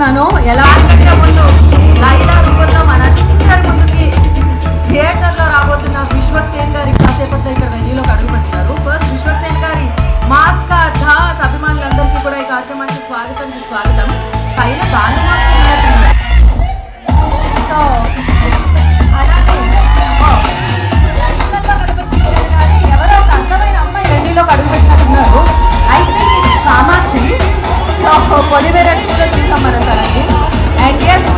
చెప్పేస్తున్నాను. ఎలా అంటే ముందు లైలా రూపంలో మన అందరి ముందుకి థియేటర్లో రాబోతున్న విశ్వక్సేన్ గారి కాసేపట్లో ఇక్కడ వెన్యూలోకి అడుగు పెట్టినారు. ఫస్ట్ విశ్వక్సేన్ గారి మాస్ కా ధాస్ అభిమానులందరికీ కూడా ఈ కార్యక్రమానికి స్వాగతం. పైన బాలు మాస్టర్ ఉన్నట్టున్నారు. సో అలాగే ఎవరో ఒక అందమైన అమ్మాయి వెన్యూలోకి అడుగు పెట్టినట్టున్నారు. అయితే కామాక్షి పొలివేరెడ్డిలో చూసాం మనం తనని. అండ్ ఎస్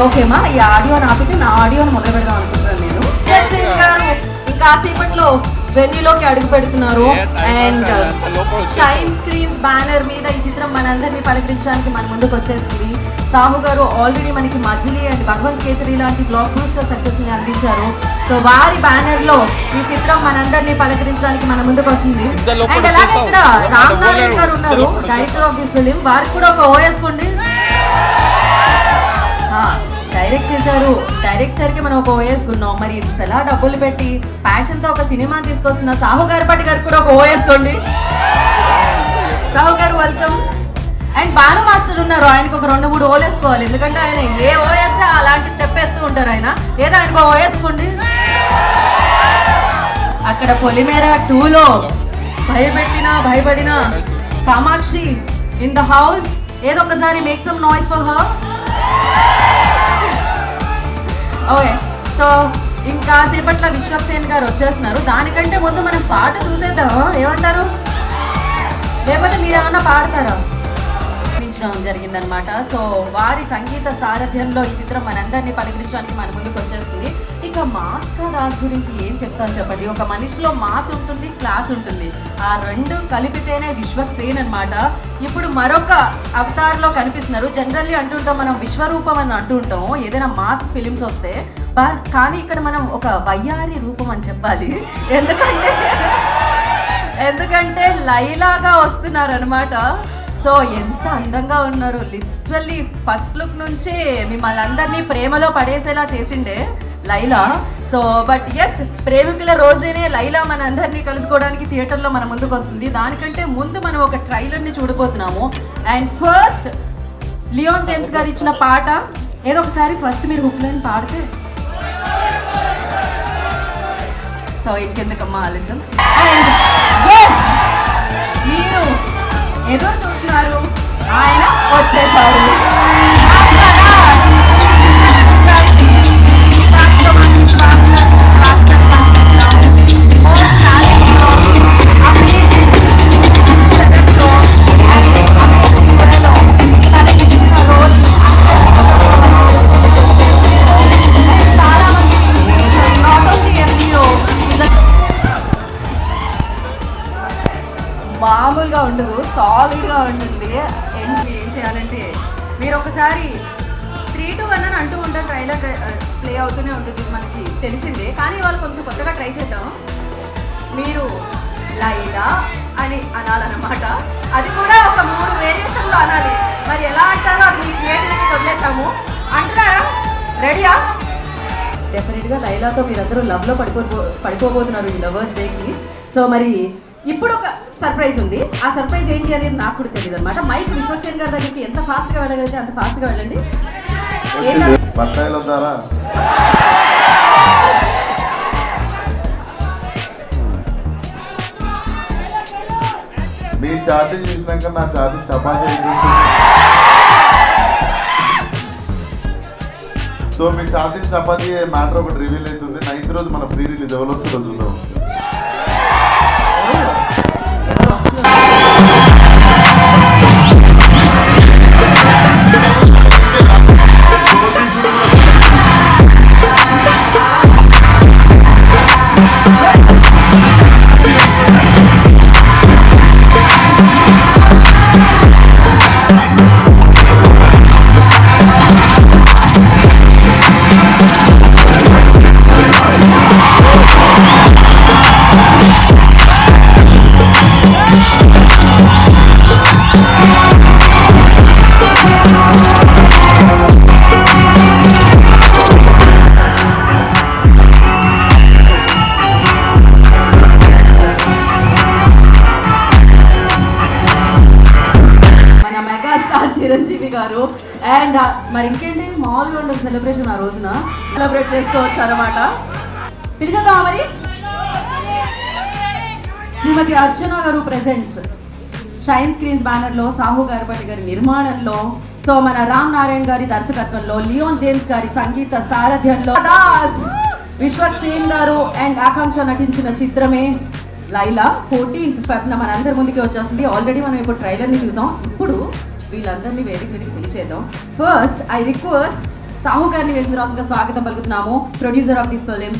ఓకేమా, ఈ ఆడియోని ఆపితే నా ఆడియోని మొదలు పెడదాం అనుకుంటున్నాను నేను. విశ్వక్సేన్ గారు ఇంకాసేపట్లో వెన్యూలోకి అడుగు పెడుతున్నారు. అండ్ షైన్ స్క్రీన్స్ బ్యానర్ మీద ఈ చిత్రం మనందరినీ పలకరించడానికి మన ముందుకు వచ్చేస్తుంది. సాహు గారు ఆల్రెడీ మనకి మజిలీ అండ్ భగవంత్ కేసరి లాంటి బ్లాక్ బస్టర్ సక్సెస్ ని అందించారు. సో వారి బ్యానర్ లో ఈ చిత్రం మనందరినీ పలకరించడానికి మన ముందుకు వస్తుంది. అండ్ అలాగే ఇక్కడ రామ్ నారాయణ గారు ఉన్నారు, డైరెక్టర్ ఆఫ్ దిస్ ఫిలిం. వారికి కూడా ఒక ఓయేసుకోండి. డైరెక్ట్ చేశారు, డైరెక్టర్ కి మనం ఒక ఓయేసుకున్నాం. మరి ఇంతలా డబ్బులు పెట్టి ప్యాషన్ తో ఒక సినిమా తీసుకొస్తున్న సాహు గారి గారికి కూడా ఒక ఓయేసుకోండి. సాహు గారు వెల్కమ్. అండ్ బాను మాస్టర్ ఉన్నారు, ఆయనకు ఒక 2-3 ఓలు వేసుకోవాలి. ఎందుకంటే ఆయన ఏ ఓ వేస్తే అలాంటి స్టెప్ వేస్తూ ఉంటారు ఆయన. ఏదో ఆయనకు ఓ వేసుకోండి. అక్కడ పొలిమేర 2లో భయపడిన కామాక్షి ఇన్ ద హౌస్. ఏదో ఒకసారి make some noise for her. Okay, so ఇంకా సేపట్లో విశ్వక్సేన్ గారు వచ్చేస్తున్నారు. దానికంటే ముందు మనం పాట చూసేద్దాం, ఏమంటారు? లేకపోతే మీరు ఏమన్నా పాడతారా? జరిగిందనమాట. సో వారి సంగీత సారథ్యంలో ఈ చిత్రం మనందరినీ పలకరించడానికి మన ముందుకు వచ్చేస్తుంది. ఇక మాస్ కా ధాస్ గురించి ఏం చెప్తాను చెప్పండి. ఒక మనిషిలో మాస్ ఉంటుంది, క్లాస్ ఉంటుంది. ఆ రెండు కలిపితేనే విశ్వక్సేన్ అనమాట. ఇప్పుడు మరొక అవతార్లో కనిపిస్తున్నారు. జనరల్లీ అంటుంటాం మనం విశ్వరూపం అని అంటుంటాం ఏదైనా మాస్ ఫిలిమ్స్ వస్తే. కానీ ఇక్కడ మనం ఒక వయ్యారి రూపం అని చెప్పాలి. ఎందుకంటే లైలాగా వస్తున్నారు అనమాట. సో ఎంత అందంగా ఉన్నారు. లిటరల్లీ ఫస్ట్ లుక్ నుంచే మిమ్మల్ని అందరినీ ప్రేమలో పడేసేలా చేసిండే లైలా. సో బట్ ఎస్, ప్రేమికుల రోజేనే లైలా మన అందరినీ కలుసుకోవడానికి థియేటర్లో మన ముందుకు వస్తుంది. దానికంటే ముందు మనం ఒక ట్రైలర్ని చూడబోతున్నాము. అండ్ ఫస్ట్ లియోన్ జేమ్స్ గారు ఇచ్చిన పాట ఏదో ఒకసారి ఫస్ట్ మీరు హుక్ లైన్ పాడితే. సో ఇంకెందుకమ్మా ఆలస్యం. అండ్ మీరు ఎదురు చూస్తున్నారు, ఆయన వచ్చేసారు. మామూలుగా ఉండదు, సాలిడ్గా ఉంటుంది. ఏం చేయాలంటే మీరు ఒకసారి 3, 2, 1 అని అంటూ ఉంటారు. ట్రైలర్ ప్లే అవుతూనే ఉంటుంది, మనకి తెలిసిందే. కానీ వాళ్ళు కొంచెం కొత్తగా ట్రై చేద్దాం. మీరు లైలా అని అనాలన్నమాట. అది కూడా ఒక 3 వేరియేషన్లో అనాలి. మరి ఎలా అంటారో అది మీ క్రియేటివిటీకి వదిలేసాము. అంటున్నారా? రెడీయా? డెఫినెట్గా లైలాతో మీరందరూ లవ్లో పడిపోబోతున్నారు ఈ లవర్స్ డేకి. సో మరి ఇప్పుడు ఒక సర్ప్రైజ్ ఉంది. ఆ సర్ప్రైజ్ ఏంటి అనేది నాకు కూడా తెలియదు అనమాట. మైక్ విశ్వక్సేన్ గారి దగ్గరికి ఎంత ఫాస్ట్గా వెళ్ళగలిగితే అంత ఫాస్ట్గా వెళ్ళండి. మీ ఛాతీ చూసినాక నా ఛాతీ చపాతీ. సో మీ ఛాతీ చపాతీ మ్యాటర్ ఒకటి రివీల్ అవుతుంది. 9th రోజు మన ప్రీ రిలీజ్ ఎవరు వస్తుందో చూద్దాం. గారు. అండ్ మరి ఇంకేంటి, మామూలుగా ఉండదు సెలబ్రేషన్ ఆ రోజున, సెలబ్రేట్ చేసుకోవచ్చు అనమాట. పిలిచేద్దామా మరి? శ్రీమతి అర్చన గారు ప్రెజెంట్స్ షైన్ స్క్రీన్స్ బ్యానర్లో, సాహు గారిపట్టి గారి నిర్మాణంలో, సో మన రామ్ నారాయణ గారి దర్శకత్వంలో, లియోన్ జేమ్స్ గారి సంగీత సారథ్యంలో దాస్ విశ్వక్ సేన్ గారు అండ్ ఆకాంక్ష నటించిన చిత్రమే లైలా. 14th February మనందరి ముందుకి వచ్చేస్తుంది. ఆల్రెడీ మనం ఇప్పుడు ట్రైలర్ని చూసాం. ఇప్పుడు వీళ్ళందరినీ వేదిక మీదకి పిలిచేద్దాం. ఫస్ట్ ఐ రిక్వెస్ట్ సాహు గారిని వేదికగా స్వాగతం పలుకుతున్నాము. Producer of this film,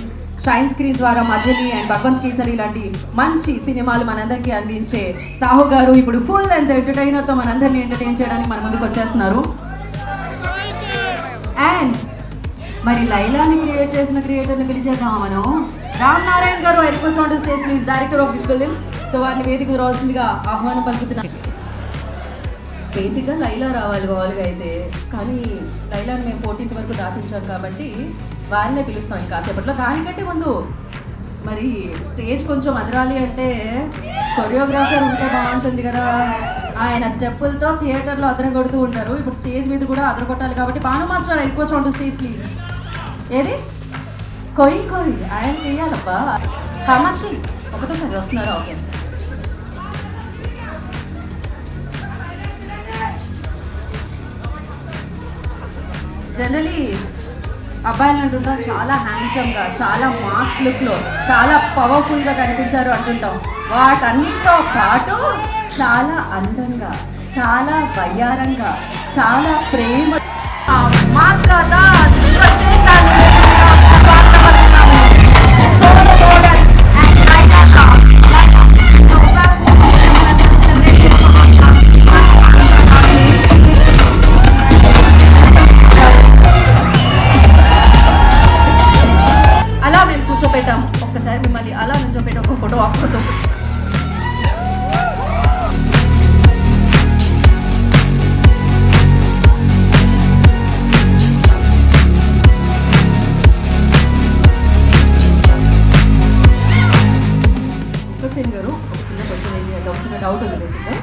Shine Screens ద్వారా మజలి అండ్ భగవంత్ కేసరి లాంటి మంచి సినిమాలు మనందరికీ అందించే సాహు గారు ఇప్పుడు ఫుల్ అండ్ ఎంటర్టైనర్తో మనందరినీ ఎంటర్టైన్ చేయడానికి మన ముందుకు వచ్చేస్తున్నారు. అండ్ మరి లైలాని క్రియేట్ చేసిన క్రియేటర్ని పిలిచేద్దాం మనం. రామ్ నారాయణ గారు, I request on to stage please, director of this film. So వారిని వేదిక రావాల్సిందిగా ఆహ్వానం పలుకుతున్నారు. బేసిక్గా లైలా రావాలి మామూలుగా అయితే, కానీ లైలాని మేము 14th వరకు దాచించాం కాబట్టి వారినే పిలుస్తాం ఇంకాసేపట్లో. దానికంటే ముందు మరి స్టేజ్ కొంచెం అదరాలి అంటే కొరియోగ్రాఫర్ ఉంటే బాగుంటుంది కదా. ఆయన స్టెప్పులతో థియేటర్లో అదరగొడుతూ ఉంటారు. ఇప్పుడు స్టేజ్ మీద కూడా అదరగొట్టాలి కాబట్టి Bhanu master, I request on to stage please. ఏది కొయ్యి కొయ్యి ఆయన వేయాలబ్బా. కామాక్షి ఒకటోసారి వస్తున్నారా? ఓకే. జనరలీ అబ్బాయిలు అంటుంటాం చాలా హ్యాండ్సమ్గా, చాలా మాస్ లుక్లో, చాలా పవర్ఫుల్గా కనిపించారు అంటుంటాం. వాటన్నిటితో పాటు చాలా అందంగా, చాలా వయ్యారంగా, చాలా ప్రేమ అలా మేము కూర్చోపెట్టాం. ఒక్కసారి మిమ్మల్ని అలా నుంచోపెట్టి ఒక ఫోటో ఆఫ్ కోసం. విశ్వక్సేన్ గారు, ఒక చిన్న క్వశ్చన్ ఏంటి అంటే, ఒక చిన్న డౌట్ ఉంది బేసిక్గా.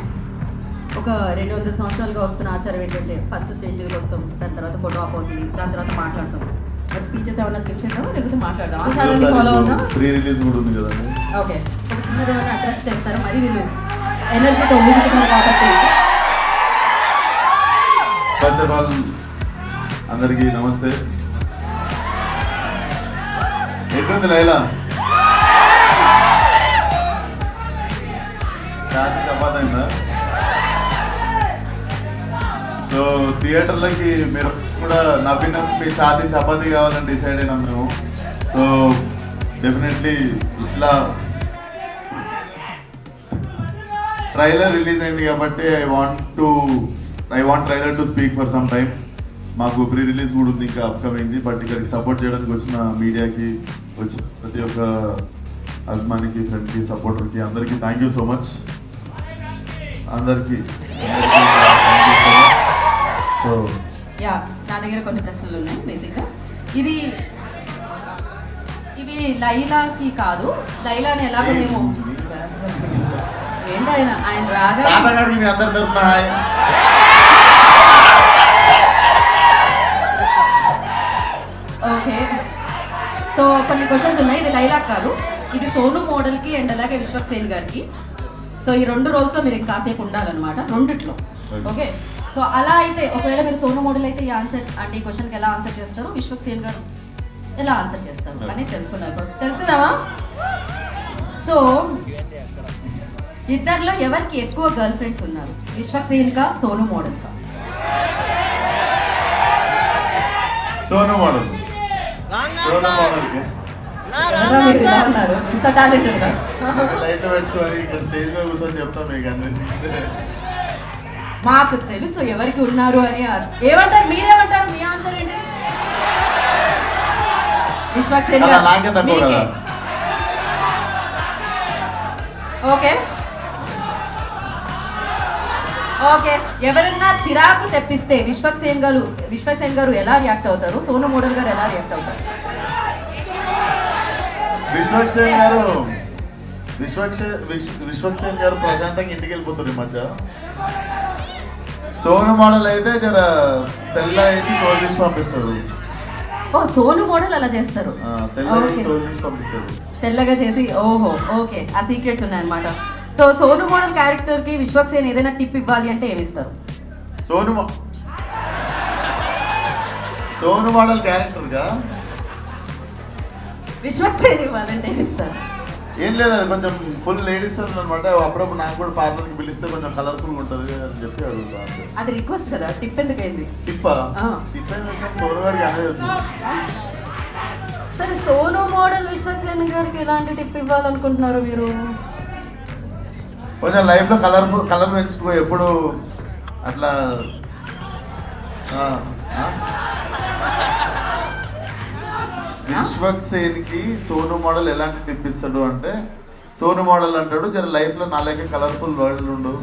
ఒక 200 సంవత్సరాలుగా వస్తున్న ఆచారం ఏంటంటే ఫస్ట్ స్టేజ్ మీదకి వస్తాం, దాని తర్వాత ఫోటో ఆఫ్ అవుతుంది, దాని తర్వాత మాట్లాడతాం. మరి స్పీచెస్ ఏమైనా స్కిప్ చేద్దామా లేకపోతే మాట్లాడదాం? ఆచారాన్ని ఫాలో అవుదాం. ప్రీ రిలీజ్ కూడా ఉంది కదా. ఓకే, ఒక చిన్నది ఏమైనా అడ్రస్ చేస్తారు, మరి వీళ్ళు ఎనర్జీతో ఊగుతున్నారు కాబట్టి. ఫస్ట్ ఆఫ్ ఆల్ అందరికీ నమస్తే. ఎట్లుంది లైలా? ఛాతి చపాత అయిందా? సో థియేటర్లకి మీరు కూడా నవ్వినందుకు మీ ఛాతి చపాతీ కావాలని డిసైడ్ అయినాం మేము. సో డెఫినెట్లీ ఇట్లా ట్రైలర్ రిలీజ్ అయింది కాబట్టి I want trailer to speak for some time. మాకు ప్రీ రిలీజ్ కూడా ఉంది ఇంకా అప్కమింగ్ది. బట్ ఇక్కడికి సపోర్ట్ చేయడానికి వచ్చిన మీడియాకి, వచ్చిన ప్రతి ఒక్క అభిమానికి, ఫ్రెండ్కి, సపోర్టర్కి అందరికీ థ్యాంక్ యూ సో మచ్. అందరికీ సో యా, నా దగ్గర కొన్ని ప్రశ్నలు ఉన్నాయి. బేసిక్గా ఇవి లైలాకి కాదు, లైలాని ఎలాగో మేము ఏంటి ఆయన రాగా తాతగారికి మీ అందరి తరపున ఓకే. సో కొన్ని క్వశ్చన్స్ ఉన్నాయి. ఇది లైలాక్ కాదు, ఇది సోను మోడల్కి అండ్ అలాగే విశ్వక్సేన్ గారికి. సో ఈ 2 రోల్స్లో మీరు ఇంకాసేపు ఉండాలన్నమాట, రెండిట్లో. ఓకే, సో అలా అయితే ఒకవేళ మీరు సోను మోడల్ అయితే ఈ ఆన్సర్ అంటే ఈ క్వశ్చన్కి ఎలా ఆన్సర్ చేస్తారు, విశ్వక్సేన్ గారు ఎలా ఆన్సర్ చేస్తారు అనేది తెలుసుకుందాం. ఇప్పుడు తెలుసుకుందామా? సో ఇద్దరిలో ఎవరికి ఎక్కువ గర్ల్ ఫ్రెండ్స్ ఉన్నారు, విశ్వక్సేన్ కా సోను మోడల్ కా? సోను మోడల్. మీరు ఇలా ఉన్నారు, ఇంత టాలెంటెడ్ గా. లైట్ పెట్టుకొని ఇక్కడ స్టేజ్ మీద కూర్చొని చెప్తాం మీకు అన్నీ. మాకు తెలుసు ఎవరికి ఉన్నారు అని. ఏమంటారు, మీరేమంటారు? మీ ఆన్సర్ ఏంటి? విశ్వక్సేన్ గారు. నాకే తక్కువ కదా. ఓకే ఓకే, ఎవరన్నా చిరాకు తెప్పిస్తే విశ్వక్సేన్ గారు ఎలా రియాక్ట్ అవుతారు, సోను మోడల్ గారు ఎలా రియాక్ట్ అవుతారు? విశ్వక్సేన్ గారు ప్రశాంతంగా ఇంటికి వెళ్ళిపోతారు ఈ మధ్య. సోను మోడల్ అయితే జర తెల్ల వేసి తోలు తీసి పంపిస్తాడు. ఓ సోను మోడల్ అలా చేస్తారు. తెల్ల వేసి తోలు తీసి పంపిస్తాడు. తెల్లగా చేసి ఓహో ఓకే ఆ సీక్రెట్స్ ఉన్నాయన్నమాట. సో సోను మోడల్ క్యారెక్టర్ కి విశ్వక్ సేన్ ఏదైనా టిప్ ఇవ్వాలి అంటే ఏమి ఇస్తారు? సోను మోడల్ క్యారెక్టర్ గా విశ్వక్ సేన్ ఇవ్వాలంటే ఏమి ఇస్తారు? ఏం లేదు, అది కొంచెం ఫుల్ లేడీస్ అనమాట. అప్పుడప్పుడు నాకు కూడా పార్లర్కి పిలిస్తే కొంచెం కలర్ఫుల్ ఉంటుంది అని చెప్పి అడుగుతాను. అది రిక్వెస్ట్ కదా, టిప్ ఎందుకైంది? టిప్ ఏం చేస్తాం, సోను గారికి అనే తెలుసు. సరే సోను మోడల్ విశ్వక్ సేన్ గారికి ఎలాంటి టిప్ ఇవ్వాలనుకుంటున్నారు మీరు? కొంచెం లైఫ్లో కలర్ పెంచుకో, ఎప్పుడు అట్లా విశ్వక్ సేన్కి సోను మోడల్ ఎలాంటి టిప్ ఇస్తాడు అంటే, సోను మోడల్ అంటాడు జర లైఫ్లో నా లెక్క కలర్ఫుల్ వరల్డ్ ఉండు,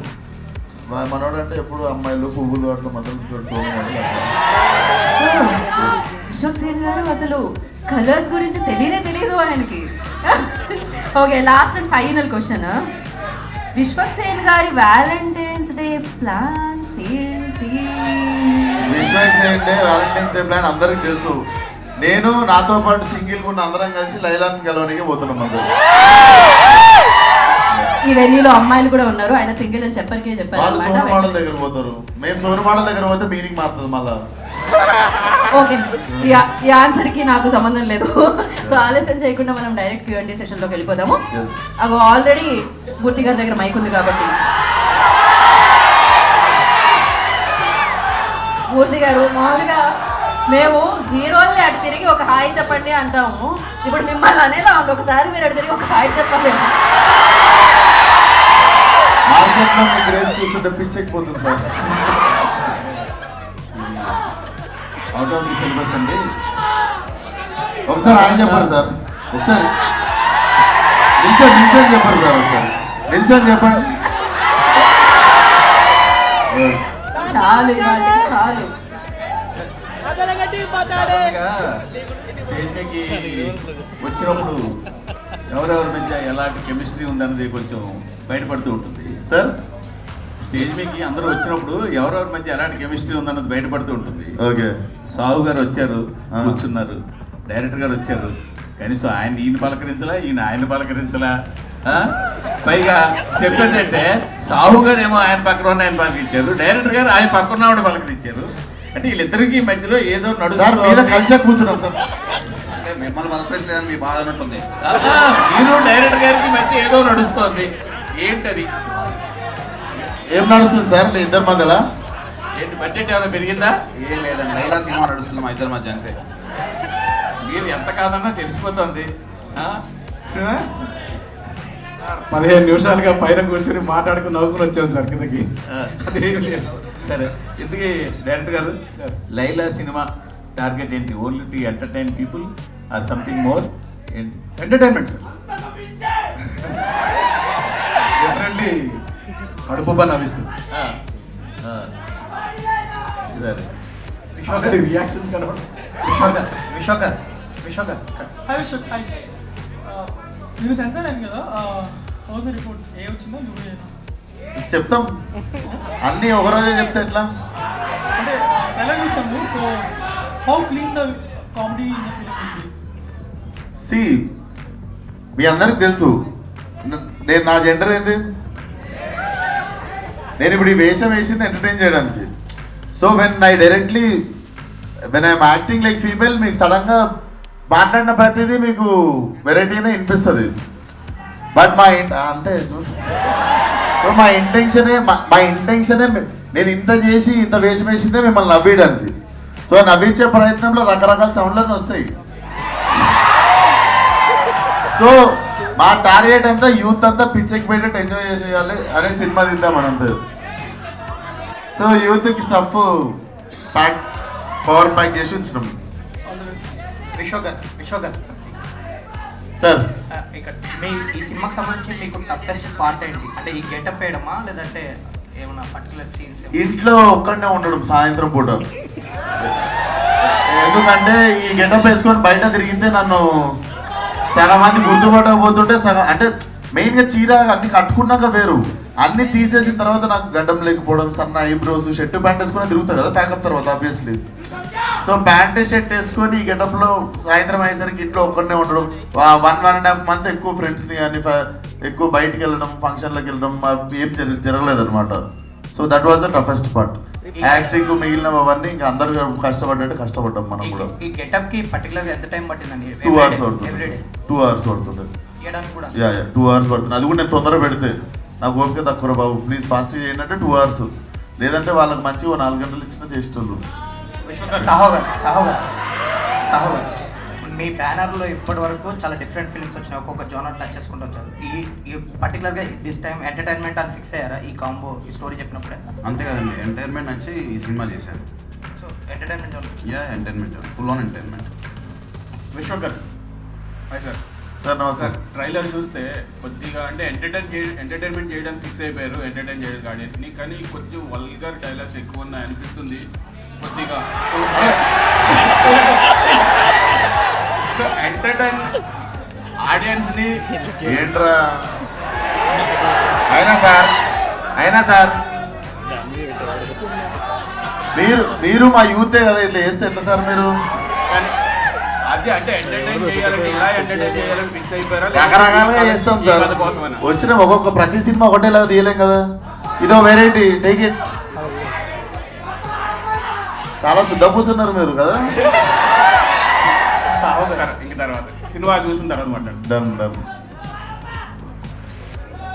మనోడు అంటే ఎప్పుడు అమ్మాయిలు పువ్వులు అట్లా మొదలు సోను మోడల్. విశ్వక్ సేన్ గారు అసలు కలర్స్ గురించి తెలియదు ఆయనకి. Okay, last and final question. Vishwak Sen గారి వ్యాలంటైన్స్ డే ప్లాన్స్ ఏంటి? Vishwak Sen day Valentine's day plan అందరికి తెలుసు. నేను నాతో పాటు సింగిల్ ఉన్న అందరం కలిసి లైలాని గెలవడానికి పోతున్నాం. అందరూ ఈ వెన్నీలో అమ్మాయిలు కూడా ఉన్నారు, ఆయన సింగిల్ అని చెప్పరికే చెప్పారు. వాళ్ళు సోను మోడల్ దగ్గర పోతారు, మేము సోను మోడల్ దగ్గర పోతే మీనింగ్ మారుతుంది మళ్ళా. ఓకే, ఈ ఆన్సర్ కి నాకు సంబంధం లేదు. సో ఆలస్యం చేయకుండా మనం డైరెక్ట్ Q&A సెషన్ లోకి వెళ్ళిపోదాము. అగో ఆల్రెడీ మూర్తి గారి దగ్గర మైక్ ఉంది కాబట్టి మూర్తి గారు, మామూలుగా మేము హీరోల్ని అటు తిరిగి ఒక హాయ్ చెప్పండి అంటాము, ఇప్పుడు మిమ్మల్ని అనేలా ఉంది, ఒకసారి మీరు అటు తిరిగి ఒక హాయ్ చెప్పాలి. మార్కెట్లో మీ గ్రేస్ చూస్తుంటే పిచ్చెక్కిపోతుంది sir. Out of the syllabus అండి. ఒకసారి ఆయన చెప్పండి సార్, ఒకసారి నిల్చొని చెప్పండి సార్, ఒకసారి నిల్చొని చెప్పండి. చాలు ఇవాళకి చాలు. స్టేజ్ మీదకి వచ్చినప్పుడు ఎవరెవరి మధ్య ఎలాంటి కెమిస్ట్రీ ఉందన్నది కొంచెం బయటపడుతూ ఉంటుంది సార్. స్టేజ్ మీదకి అందరూ వచ్చినప్పుడు ఎవరెవరి మధ్య ఎలాంటి కెమిస్ట్రీ ఉందన్నది బయటపడుతూ ఉంటుంది. ఓకే, సాహు గారు వచ్చారు, కూర్చున్నారు, డైరెక్టర్ గారు వచ్చారు, కనీసం ఈయన పలకరించలా, ఈయన ఆయన పలకరించలా. పైగా చెప్పేదంటే సాహు గారు ఏమో ఆయన పక్కన ఉన్న ఆయన పలకరించారు, డైరెక్టర్ గారు ఆయన పక్కన ఉన్నవాడు పలకరించారు. అంటే వీళ్ళిద్దరికి మధ్యలో ఏదో నడుస్తుంది. కలిసి కూర్చున్నాం సార్, మిమ్మల్ని పలకరించలేదని మీ బాధ ఉంటుంది. మీరు డైరెక్టర్ గారికి మధ్య ఏదో నడుస్తోంది, ఏంటది? ఏం నడుస్తుంది సార్ మీ ఇద్దరి మధ్యలో? ఏంటి బడ్జెట్ ఏమైనా పెరిగిందా? ఏం లేదండి, లైలా సినిమా నడుస్తుంది మా ఇద్దరి మధ్య, అంతే. మీరు ఎంత కాదన్నా తెలిసిపోతుంది. 15 నిమిషాలుగా పైన కూర్చొని మాట్లాడుకుని నవ్వుకుని వచ్చాను సార్ కిందకి. అదేం లేదు. సరే, ఇందుకే డైరెక్టర్ గారు, సార్ లైలా సినిమా టార్గెట్ ఏంటి? Only to entertain people or something more? Entertainment sir, definitely కడుపుబ్బా నవ్విస్తుంది. సరే, రియాక్షన్స్ కనబడి మీరు సెన్సార్ అయింది కదా, హౌస్ రిపోర్ట్ ఏ వచ్చిందో నువ్వు చేయను చెప్తాం, అన్నీ ఒకరోజే చెప్తే ఎట్లా? అంటే ట్రైలర్ చూస్తాము. So how clean the comedy in the film will be? See, మీ అందరికి తెలుసు నేను నా జెండర్ ఏంది. నేను ఇప్పుడు ఈ వేషం వేసింది ఎంటర్టైన్ చేయడానికి. So when I'm acting like female, మీకు సడన్గా మాట్లాడిన ప్రతిదీ మీకు వెరైటీనే వినిపిస్తుంది. బట్ అంతే. సో మా ఇంటెన్షనే నేను ఇంత చేసి ఇంత వేషం వేసిందే మిమ్మల్ని నవ్వేయడానికి. సో నవ్వించే ప్రయత్నంలో రకరకాల సౌండ్లన్నీ వస్తాయి. సో మా టార్గెట్ అంతా యూత్ అంతా పిచ్చెక్కి పెట్టేట్టు ఎంజాయ్ చేసేయాలి అనే సినిమా తీద్దాం మనంతా. సో యూత్కి స్టఫ్ పవర్ ప్యాక్ చేసి ఉంచినాం. విశ్వగర్ సార్, ఈ సినిమాకి సంబంధించి మీకు టఫెస్ట్ పార్ట్ ఏంటి? అంటే ఈ గెటప్ వేయడమా, లేదంటే ఏమన్నా పర్టికులర్ సీన్స్? ఇంట్లో ఒక్కడనే ఉండడం సాయంత్రం పూట. ఎందుకంటే ఈ గెటప్ వేసుకొని బయట తిరిగితే నన్ను సగం మంది గుర్తుపట్టకపోతుంటే సగం, అంటే మెయిన్గా చీర అన్ని కట్టుకున్నాక వేరు, అన్ని తీసేసిన తర్వాత నాకు గడ్డం లేకపోవడం, సన్న ఐబ్రోస్, షర్ట్ ప్యాంట్ వేసుకొని తిరుగుతా కదా ప్యాకప్ తర్వాత ఆబ్వియస్లీ. సో ప్యాంట్ షర్ట్ వేసుకొని ఈ గెటప్లో సాయంత్రం అయ్యేసరికి ఇంట్లో ఒక్కడనే ఉండడం, 1.5 month ఎక్కువ ఫ్రెండ్స్ని కానీ ఎక్కువ బయటికి వెళ్ళడం, ఫంక్షన్లకు వెళ్ళడం ఏం జరగలేదు అనమాట. So that was the toughest part. Acting మిగిలినవన్నీ ఇంకా అందరు కష్టపడ్డట్టు కష్టపడ్డాం మనం కూడా. ఈ గెటప్ కి పర్టికులర్ ఎంత టైం పట్టిందండి? 2 hours పడుతుంది. 2 hours పడుతుంది. చేయడానికి కూడా 2 hours పడుతుంది. అది కూడా నేను తొందర పెడితే నాకు ఓపిక తక్కువ బాబు, ప్లీజ్ ఫాస్ట్ చేయండి అంటే 2 hours, లేదంటే వాళ్ళకి మంచిగా 4 గంటలు ఇచ్చినా చేసేటోళ్ళు. సాహో గారు, మీ బ్యానర్లో ఇప్పటి వరకు చాలా డిఫరెంట్ ఫిల్మ్స్ వచ్చినాయి, ఒక్కొక్క జోనర్ టచ్ చేసుకుంటూ వచ్చారు. ఈ పర్టికులర్గా దిస్ టైం ఎంటర్టైన్మెంట్ అని ఫిక్స్ అయ్యారా ఈ కాంబో, ఈ స్టోరీ చెప్పినప్పుడే? అంతే కదండి, ఎంటర్టైన్మెంట్ వచ్చి ఈ సినిమా చేశాను. So entertainment entertainment, full on entertainment. Vishwak గారు హాయ్ సార్. సార్ నమస్తే. సార్ ట్రైలర్ చూస్తే కొద్దిగా అంటే ఎంటర్టైన్మెంట్ చేయడానికి ఫిక్స్ అయిపోయారు, ఎంటర్టైన్ చేయడానికి ఆడియన్స్ని, కానీ కొంచెం వల్గర్ డైలాగ్స్ ఎక్కువ ఉన్నాయి అనిపిస్తుంది కొద్దిగా. సో ఎంటర్టైన్ ఆడియన్స్ని ఏంట్రా అయినా సార్ మీరు మా యూతే కదా, ఇట్లా చేస్తే ఎట్లా సార్ మీరు? కానీ అది అంటే ఎంటర్టైన్ చేయాలంటే ఇలా ఎంటర్టైన్ చేయాలని ఫిక్స్ అయిపోయారా? రకరకాలుగా చేస్తాం సార్. వచ్చిన ఒక్కొక్క ప్రతి సినిమా ఒకటేలాగా తీయలేం కదా, ఇదో వెరైటీ, టేక్ ఇట్. చాలా శుద్ధపూసున్నారు మీరు కదా. ఇంక తర్వాత సినిమా చూసిన తర్వాత మాట్లాడు. డన్.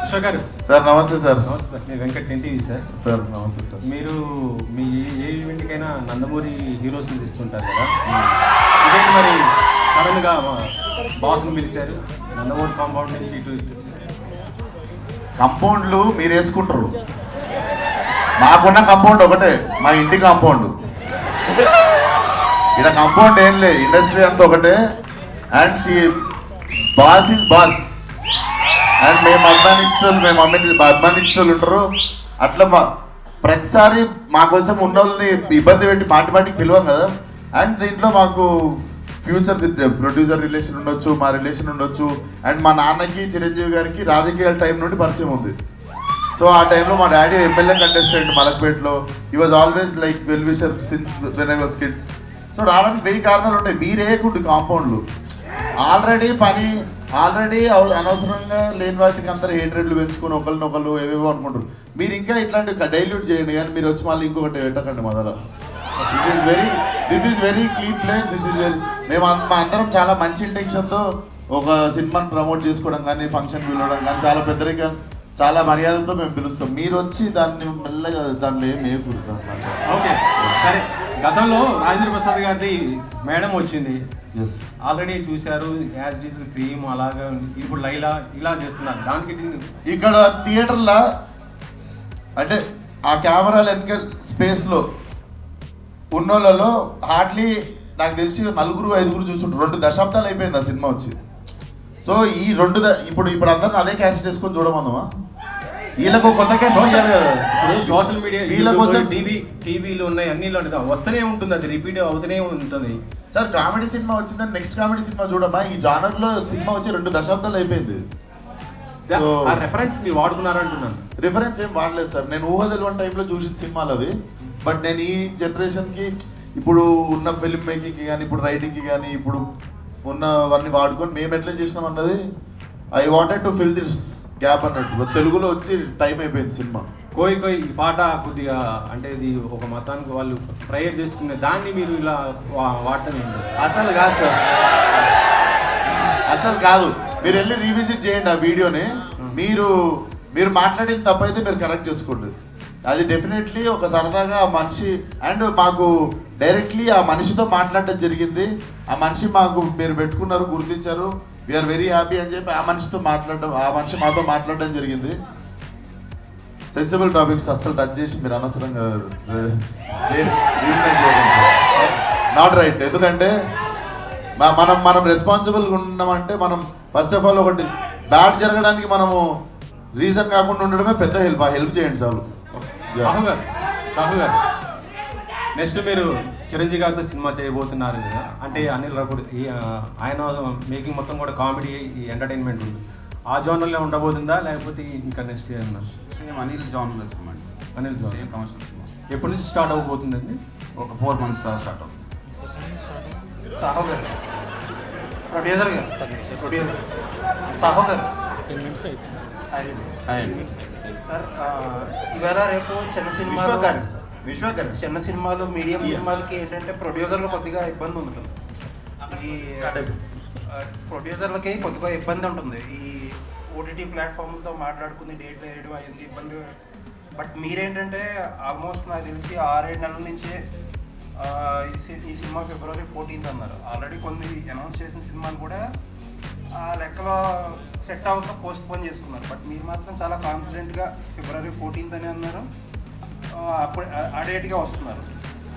విశ్వక్ గారు సార్ నమస్తే సార్. నమస్తే సార్, నేను వెంకట్ ఎన్టీవీ సార్. సార్ నమస్తే సార్. మీరు మీ ఏ ఈవెంట్కైనా నందమూరి హీరోస్ని తీస్తుంటారు కదా, ఇదేంటి మరి సడన్గా బాస్ని పిలిచారు, నందమూరి కాంపౌండ్ నుంచి ఇటు కంపౌండ్లు మీరు వేసుకుంటారు, మాకున్న కంపౌండ్ ఒకటే, మా ఇంటి కాంపౌండ్. ఇక్కడ కాంపౌండ్ ఏం లేదు, ఇండస్ట్రీ అంతా ఒకటే. And boss is boss. And మేము అభిమానించేటోళ్ళు ఉంటారు. అట్లా ప్రతిసారి మా కోసం ఉన్న వాళ్ళని ఇబ్బంది పెట్టి మాటికి పిలవం కదా. అండ్ దీంట్లో మాకు ఫ్యూచర్ ప్రొడ్యూసర్ రిలేషన్ ఉండొచ్చు, మా రిలేషన్ ఉండొచ్చు. అండ్ మా నాన్నకి చిరంజీవి గారికి రాజకీయాల టైం నుండి పరిచయం ఉంది. సో ఆ టైంలో మా డాడీ ఎమ్మెల్యే కంటెస్టెంట్ మలక్పేటలో. He was always like well wisher since when I was kid. So రావడానికి 1000 కారణాలు ఉంటాయి. మీరేకుండి కాంపౌండ్లు ఆల్రెడీ అనవసరంగా లేని వాటికి అందరూ హేట్రెడ్లు పెంచుకొని ఒకరినొకరు ఏవేవో అనుకుంటారు. మీరు ఇంకా ఇట్లాంటి డైల్యూట్ చేయండి, కానీ మీరు వచ్చి మళ్ళీ ఇంకొకటి పెట్టకండి మొదలు. This is very clean place. మేము మా అందరం చాలా మంచి ఇంటెన్షన్తో ఒక సినిమాని ప్రమోట్ చేసుకోవడం కానీ, ఫంక్షన్ పిలవడం కానీ, చాలా పెద్దరిగా చాలా మర్యాదతో మేము పిలుస్తాం. మీరు వచ్చి దాన్ని మెల్లగా దాంట్లో ఏం వేయకూడదు. ఓకే సరే. గతంలో రాజేంద్ర ప్రసాద్ గారిది మేడం వచ్చింది, ఎస్ ఆల్రెడీ చూశారు, యాజ్ ఇట్ ఈస్ సేమ్ అలాగా. ఇప్పుడు లైలా ఇలా చేస్తున్నారు, దానికి ఇక్కడ థియేటర్లో అంటే ఆ కెమెరాల వెనక స్పేస్లో ఉన్నోళ్ళలో హార్డ్లీ నాకు తెలిసి 4-5 చూస్తుంటారు. 2 దశాబ్దాలు అయిపోయింది ఆ సినిమా వచ్చి. సో ఈ ఇప్పుడు అందరిని అదే క్యాసెట్ వేసుకొని చూడమందమా? వీళ్ళకు కొత్త క్యాసెట్ ఇవ్వాలి కదా. ఇప్పుడు సోషల్ మీడియా, వీళ్ళ కోసం టీవీలు ఉన్నాయి, అన్ని వస్తూనే ఉంటుంది, అది రిపీట్ అవుతూనే ఉంటుంది. సార్ కామెడీ సినిమా వచ్చిందని నెక్స్ట్ కామెడీ సినిమా చూడమ్మా. ఈ జానర్లో సినిమా వచ్చి 2 దశాబ్దాలు అయిపోయింది. ఆ రెఫరెన్స్ మీరు వాడుకున్నారంటున్నాను. రిఫరెన్స్ ఏం వాడలేదు సార్. నేను ఊహ తెలియని టైంలో చూసిన సినిమాలు అవి. బట్ నేను ఈ జనరేషన్కి ఇప్పుడు ఉన్న ఫిల్మ్ మేకింగ్కి కానీ, ఇప్పుడు రైటింగ్కి కానీ, ఇప్పుడు ఉన్నవన్నీ వాడుకొని మేము ఎట్లా చేసినాం అన్నది I wanted to fill this gap అన్నట్టు. తెలుగులో వచ్చి టైం అయిపోయింది సినిమా. కోయి ఈ పాట కొద్దిగా అంటే ఇది ఒక మతానికి వాళ్ళు ప్రేయర్ చేసుకునే దాన్ని మీరు ఇలా వాడటం ఏంటి? అసలు కాదు సార్, అసలు కాదు. మీరు వెళ్ళి రీవిజిట్ చేయండి ఆ వీడియోని. మీరు మాట్లాడిన తప్పైతే మీరు కరెక్ట్ చేసుకోండి. అది డెఫినెట్లీ ఒక సరదాగా ఆ మనిషి అండ్ మాకు డైరెక్ట్లీ ఆ మనిషితో మాట్లాడడం జరిగింది. ఆ మనిషి మాకు మీరు పెట్టుకున్నారు, గుర్తించారు, వీఆర్ వెరీ హ్యాపీ అని చెప్పి ఆ మనిషి మాతో మాట్లాడడం జరిగింది. సెన్సిబుల్ టాపిక్స్ అస్సలు టచ్ చేసి మీరు అనవసరంగా నాట్ రైట్. ఎందుకంటే మనం రెస్పాన్సిబుల్గా ఉన్నామంటే మనం ఫస్ట్ ఆఫ్ ఆల్ ఒకటి బ్యాడ్ జరగడానికి మనము రీజన్ కాకుండా ఉండడమే పెద్ద హెల్ప్. ఆ హెల్ప్ చేయండి చాలు. సాహు గారు నెక్స్ట్ మీరు చిరంజీవి గారితో సినిమా చేయబోతున్నారు కదా, అంటే అనిల్ రావుడ్ ఆయన మేకింగ్ మొత్తం కూడా కామెడీ ఎంటర్టైన్మెంట్ ఉంది. ఆ జోనర్లో ఉండబోతుందా లేకపోతే ఇంకా నెక్స్ట్ ఏమన్నా? సేమ్ అనిల్ జానర్ సినిమా అండి. Anil genre. Same commercial cinema. ఎప్పటి నుంచి స్టార్ట్ అవ్వబోతుందండి? ఒక 4 months తర్వాత స్టార్ట్ అవుతుంది. సాహో గారు, ప్రొడ్యూసర్ గారు, సాహో గారు. హాయ్ అండి. సార్ ఇవాళ రేపు చిన్న సినిమాలు చిన్న సినిమాలు మీడియం సినిమాలకి ఏంటంటే ప్రొడ్యూసర్లు కొద్దిగా ఇబ్బంది ఉంటుంది. ఈ ప్రొడ్యూసర్లకి కొద్దిగా ఇబ్బంది ఉంటుంది. ఈ ఓటీటీ ప్లాట్ఫామ్లతో మాట్లాడుకుని డేట్లు వేయడం అయింది ఇబ్బంది. బట్ మీరేంటంటే ఆల్మోస్ట్ నాకు తెలిసి 6-7 నెలల నుంచే ఈ సినిమా February 14th అన్నారు. ఆల్రెడీ కొన్ని అనౌన్స్ చేసిన సినిమాలు కూడా ఆ లెక్కలో సెట్ అవ్వక పోస్ట్ పోన్ చేసుకున్నారు. బట్ మీరు మాత్రం చాలా కాన్ఫిడెంట్గా February 14th అని అన్నారు. అప్పుడు ఆ డేట్గా వస్తున్నారు.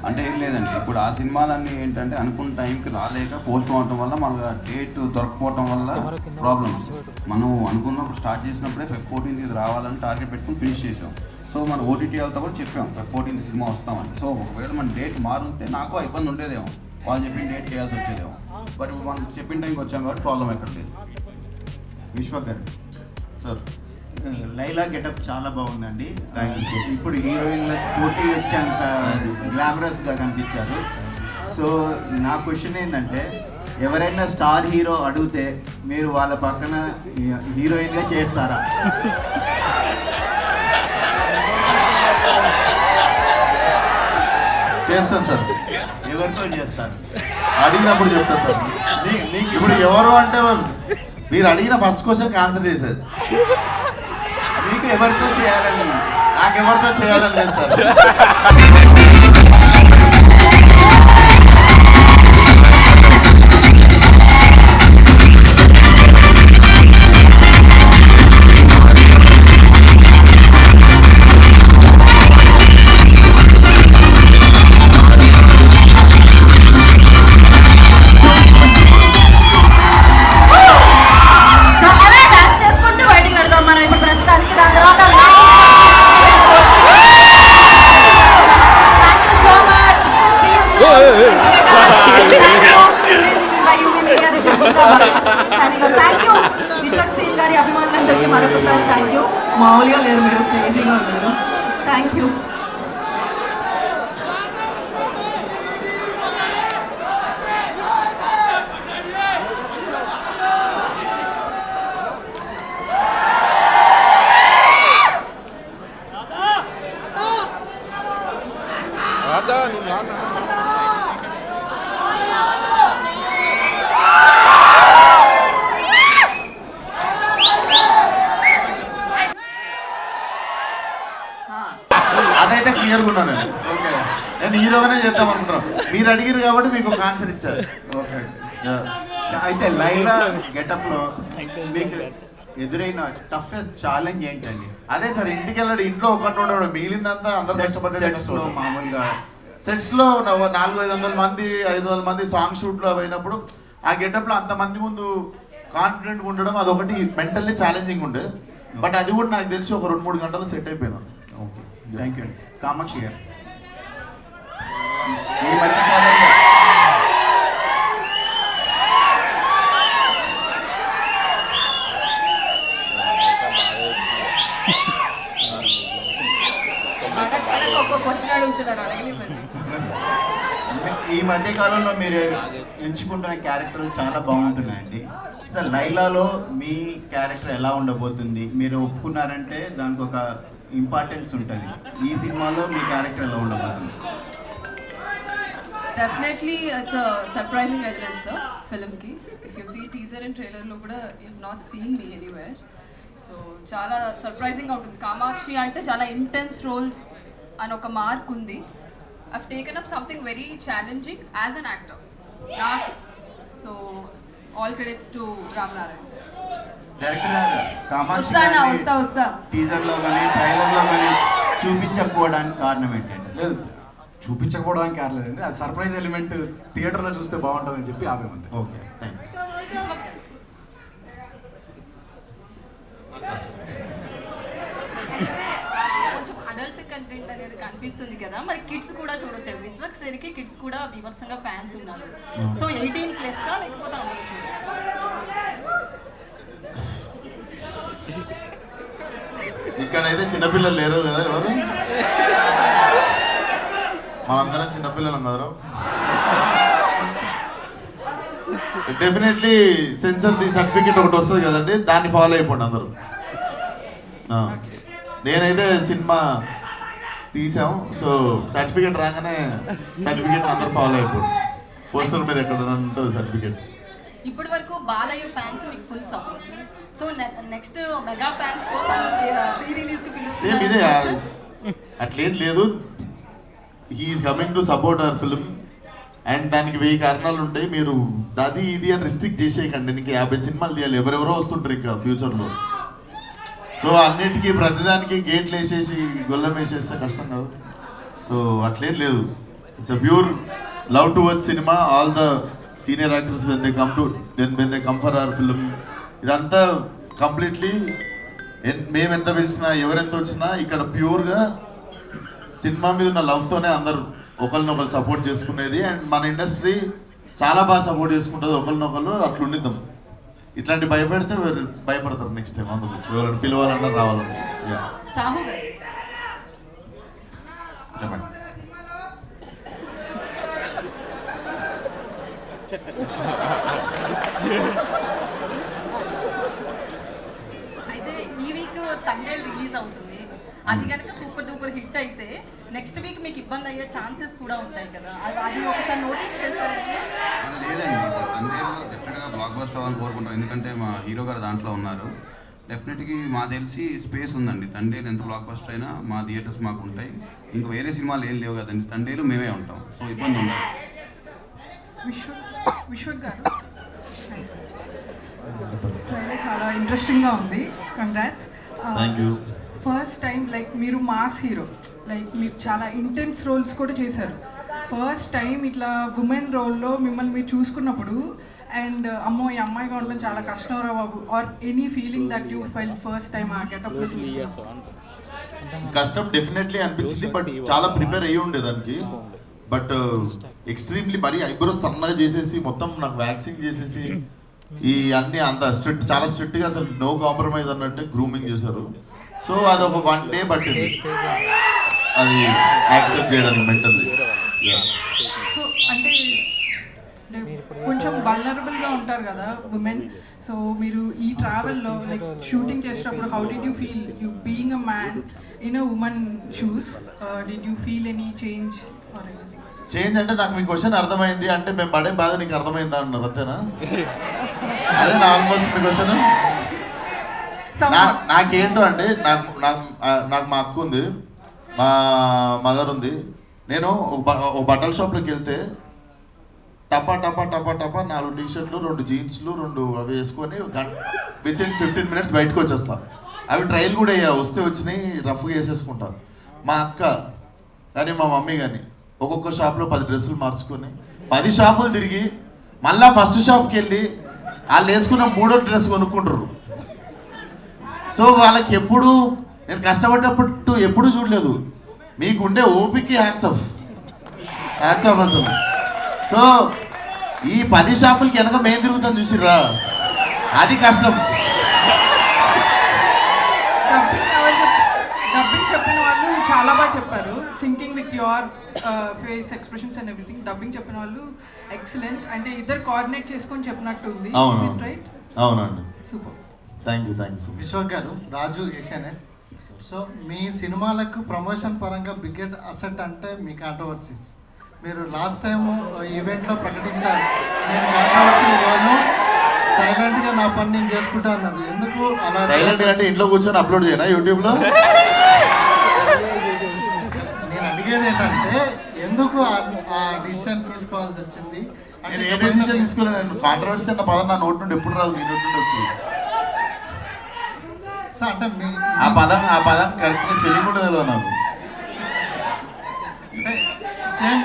అంటే ఏం లేదండి, ఇప్పుడు ఆ సినిమాలన్నీ ఏంటంటే అనుకున్న టైంకి రాలేక పోస్ట్ అవడం వల్ల మనకు డేట్ దొరకపోవడం వల్ల ప్రాబ్లమ్స్. మనం అనుకున్నప్పుడు స్టార్ట్ చేసినప్పుడే Feb 14th రావాలని టార్గెట్ పెట్టుకుని ఫినిష్ చేసాం. సో మన ఓటీటీ వాళ్ళతో కూడా చెప్పాం Feb 14th సినిమా వస్తామని. సో ఒకవేళ మన డేట్ మారుంటే నాకు ఇబ్బంది ఉండేదేమో, వాళ్ళు చెప్పిన డేట్ చేయాల్సి వచ్చేదేమో. బట్ ఇప్పుడు మనం చెప్పిన టైంకి వచ్చాం కాబట్టి ప్రాబ్లం ఎక్కడ లేదు. విశ్వక్ గారు సార్, లైలా గెటప్ చాలా బాగుందండి. ఇప్పుడు హీరోయిన్లకు పోటీ వచ్చేంత గ్లామరస్గా కనిపించారు. సో నా క్వశ్చన్ ఏంటంటే, ఎవరైనా స్టార్ హీరో అడిగితే మీరు వాళ్ళ పక్కన హీరోయిన్గా చేస్తారా? చేస్తాను సార్. ఎవరితో చేస్తారు? అడిగినప్పుడు చెప్తా సార్. మీకు ఇప్పుడు ఎవరు అంటే మీరు అడిగిన ఫస్ట్ క్వశ్చన్కి ఆన్సర్ చేసేది. మీకు ఎవరితో చేయాలని? నాకెవరితో చేయాలని లేదు సార్. సో అలా డాన్స్ చేసుకుంటూ బయటికి వెళ్దాం మనం ఇప్పుడు ప్రస్తుతానికి. దాని తర్వాత థ్యాంక్ యూ విశ్వక్ సేన్ గారి అభిమానులందరికీ మరొకసారి థ్యాంక్ యూ. మామూలుగా లేరు మీరు, క్రేజీగా ఉన్నారు. Thank you. అదైతే క్లియర్గా ఉన్నాను నేను. నేను హీరోగానే చేద్దాం అనుకుంటున్నాను. మీరు అడిగారు కాబట్టి మీకు ఒక ఆన్సర్ ఇచ్చారు. ఓకే. అయితే లైలా గెటప్లో మీకు ఎదురైన టఫెస్ట్ ఛాలెంజ్ ఏంటండి? అదే సార్, ఇంటికి వెళ్ళాడు, ఇంట్లో ఒకటి ఉండడు, మిగిలిందంతా అందరూ సెట్స్లో మామూలుగా సెట్స్లో 400-500 మంది 500 మంది సాంగ్ షూట్లో అయినప్పుడు ఆ గెటప్లో అంతమంది ముందు కాన్ఫిడెంట్గా ఉండడం అదొకటి మెంటల్లీ ఛాలెంజింగ్ ఉండే. బట్ అది కూడా నాకు తెలిసి ఒక 2-3 గంటలు సెట్ అయిపోయినా. ఓకే, థ్యాంక్ యూ అండి. కామాక్షి గారు, ఈ మధ్యకాలంలో ఒక్క క్వశ్చన్ అడుగుతున్నారు, అడగనివ్వండి. ఈ మధ్య కాలంలో మీరు ఎంచుకుంటున్న క్యారెక్టర్లు చాలా బాగుంటున్నాయండి. సార్, లైలాలో మీ క్యారెక్టర్ ఎలా ఉండబోతుంది? మీరు ఒప్పుకున్నారంటే దానికి ఒక ఇంపార్టెన్స్ ఉంటుంది. ఈ సినిమాలో మీ క్యారెక్టర్ ఎలా ఉండబోతుంది? Definitely it's a surprising element sir ఫిల్మ్కి. If you see teaser and ట్రైలర్లో కూడా you have not seen me anywhere. So చాలా సర్ప్రైజింగ్గా ఉంటుంది. కామాక్షి అంటే చాలా ఇంటెన్స్ రోల్స్ అని ఒక మార్క్ ఉంది. I've taken up something very challenging as an actor నాకు. So all credits to Ramanarayana. Director గారు, కామాక్షి వస్తా టీజర్లో కానీ ట్రైలర్లో కానీ చూపించకపోవడానికి కారణం ఏంటంటే? లేదు, చూపించకపోవడానికి కారణలేదండి, అది సర్ప్రైజ్ ఎలిమెంట్ థియేటర్లో చూస్తే బాగుంటుందని చెప్పి ఆపేమంది. Okay, thank you. కొంచెం అడల్ట్ కంటెంట్ అనేది కనిపిస్తుంది కదా, మరి కిడ్స్ కూడా చూడొచ్చు. విశ్వక్ సేన్కి కిడ్స్ కూడా బీభత్సంగా ఫ్యాన్స్ ఉన్నారు. సో 18+ లేకపోతే అందరూ చూడొచ్చు. ఇక్కడైతే చిన్నపిల్లలు లేరు కదా ఎవరు, మనందరం చిన్నపిల్లలం కదరా. డెఫినెట్లీ సెన్సర్ ది సర్టిఫికేట్ ఒకటి వస్తుంది కదండి, దాన్ని ఫాలో అయిపోండి అందరూ. నేనైతే సినిమా తీసాము, సో సర్టిఫికేట్ రాగానే సర్టిఫికేట్ అందరూ ఫాలో అయిపోండి. పోస్టర్ మీద ఎక్కడ ఉంటుంది సర్టిఫికేట్. ఇప్పటి వరకు బాలయ్య ఫ్యాన్స్ మీకు full support. So next mega fans కోసం ప్రీ రిలీజ్ కి సేమ్ ఇదే, పిలుస్తున్నారు. అట్లేం లేదు. He is coming to support our film and దానికి 1000 కారణాలు ఉంటాయి. మీరు అది ఇది అని రిస్ట్రిక్ట్ చేసేయకండి. నీకు 50 సినిమాలు తీయాలి, ఎవరెవరో వస్తుంటారు ఇంకా ఫ్యూచర్లో. సో అన్నిటికీ ప్రతిదానికి గేట్లు వేసేసి గొల్లం వేసేస్తే కష్టం కాదు. సో అట్లేం లేదు. It's a pure love towards cinema. All the senior actors when they come for hour film, ఇదంతా కంప్లీట్లీ మేము ఎంత పిలిచినా ఎవరెంత వచ్చినా ఇక్కడ ప్యూర్గా సినిమా మీద ఉన్న లవ్తోనే అందరు ఒకరినొకరు సపోర్ట్ చేసుకునేది. అండ్ మన ఇండస్ట్రీ చాలా బాగా సపోర్ట్ చేసుకుంటుంది ఒకరినొకరు. అట్లా ఉండిద్దాం. ఇట్లాంటి భయపెడితే భయపడతారు నెక్స్ట్ టైం. అందుకు ఎవరైనా పిలవాలన్నా రావాలన్నా. సాహు గారు చెప్పండి. అయితే ఈ వీక్ తండేల్ రిలీజ్ అవుతుంది. అది కనుక సూపర్ డూపర్ హిట్ అయితే నెక్స్ట్ వీక్ మీకు ఇబ్బంది అయ్యే ఛాన్సెస్ కూడా ఉంటాయి కదా, అది ఒకసారి నోటీస్ చేస్తారంటే? లేదండి, తండేల్లో డెఫినెట్గా బ్లాక్ బస్టర్ అవ్వాలని కోరుకుంటాం. ఎందుకంటే మా హీరో గారు దాంట్లో ఉన్నారు. డెఫినెట్గా మాకు తెలిసి స్పేస్ ఉందండి. తండేలు ఎంత బ్లాక్ బస్టర్ అయినా మా థియేటర్స్ మాకు ఉంటాయి. ఇంకా వేరే సినిమాలు ఏం లేవు కదండి, తండేలు మేమే ఉంటాం. సో ఇబ్బంది ఉండదు. విశ్వక్ గారు, ట్రైలర్ చాలా ఇంట్రెస్టింగ్గా ఉంది. Congrats. Thank you. First time like మీరు మాస్ హీరో, లైక్ మీరు చాలా ఇంటెన్స్ రోల్స్ కూడా చేశారు. ఫస్ట్ టైం ఇట్లా ఉమెన్ రోల్లో మిమ్మల్ని మీరు చూసుకున్నప్పుడు అండ్ అమ్మో ఈ అమ్మాయిగా ఉండడం చాలా కష్టం రా బాబు, are any feeling that you felt first time ఆ గెటప్లో చూసుకున్నాను? కష్టం డెఫినెట్లీ అనిపించింది, బట్ చాలా ప్రిపేర్ అయ్యి ఉండే దానికి. బట్ ఎక్స్ట్రీమ్లీ మరీ ఐబ్రోస్ సన్నగా చేసేసి మొత్తం నాకు వ్యాక్సింగ్ చేసేసి ఈ అన్ని అంత స్ట్రిక్ట్, చాలా స్ట్రిక్ట్గా అసలు నో కాంప్రమైజ్ అన్నట్టు గ్రూమింగ్ చేశారు. సో అది ఒక 1 day పట్టింది అది యాక్సెప్ట్ చేయడానికి మెంటల్లీ. సో అంటే కొంచెం వల్నరబుల్గా ఉంటారు కదా ఉమెన్. సో మీరు ఈ ట్రావెల్లో లైక్ షూటింగ్ చేసేటప్పుడు how did you feel you being a man in a women shoes? Did you feel any change or anything? Change అంటే నాకు మీ క్వశ్చన్ అర్థమైంది అంటే మేము పడే బాధ నీకు అర్థమైందా అన్నారు అంతేనా? అదే నా ఆల్మోస్ట్ మీ క్వశ్చన్. నాకేంటో అంటే నాకు మా అక్క ఉంది, మా మదర్ ఉంది. నేను ఒక బట్టల షాప్లోకి వెళ్తే టపా టపా టపా టపా 4 టీ-షర్ట్లు 2 జీన్స్లు 2 అవి వేసుకొని విత్ ఇన్ 15 minutes బయటకు వచ్చేస్తా. అవి ట్రయల్ కూడా వస్తే వచ్చినాయి, రఫ్గా వేసేసుకుంటా. మా అక్క కానీ మా మమ్మీ కానీ ఒక్కొక్క షాప్లో 10 డ్రెస్సులు మార్చుకొని 10 షాపులు తిరిగి మళ్ళీ ఫస్ట్ షాప్కి వెళ్ళి వాళ్ళు వేసుకున్న 3వ డ్రెస్ కొనుక్కుంటారు. సో వాళ్ళకి ఎప్పుడు నేను కష్టపడ్డప్పుడు ఎప్పుడు చూడలేదు. మీకుండే ఓపిక హ్యాట్స్ ఆఫ్ అసలు. సో ఈ 10 షాపులకి వెనక మేము తిరుగుతాం చూసిర్రా, అది కష్టం. డబ్బింగ్ చెప్పిన వాళ్ళు చాలా బాగా చెప్పారు, sinking with your face expressions and everything. Dubbing చెప్పిన వాళ్ళు ఎక్సలెంట్, అంటే ఇద్దరు కోఆర్డినేట్ చేసుకొని చెప్పినట్టు ఉంది. రైట్? అవునండి. Super. Thank you so much. Vishwak గారు, రాజు ఏషియానెట్. సో మీ సినిమాలకు ప్రమోషన్ పరంగా బిగ్గెస్ట్ అసెట్ అంటే మీ కాంట్రవర్సీస్. మీరు లాస్ట్ టైం ఈవెంట్లో ప్రకటించారు, నేను కాంట్రవర్సీలోను సైలెంట్గా నా పని నేను చేసుకుంటా అన్నారు. ఎందుకు అలా? సైలెంట్ అంటే ఇంట్లో కూర్చొని అప్లోడ్ చేయనా యూట్యూబ్లో? నేను అడిగేది ఏంటంటే ఎందుకు ఆ డిసిషన్ తీసుకోవాల్సి వచ్చింది? నేను ఏ డెసిషన్ తీసుకోలేదు. నేను కాంట్రవర్సీ అన్న పదం నా నోటి నుండి ఎప్పుడు రాదు, మీ నోటి నుండి వస్తుంది. సార్ అంటే మీ ఆ పదం కరెక్ట్గా స్పెల్లింగ్ కూడా తెలియదు నాకు. అంటే సేమ్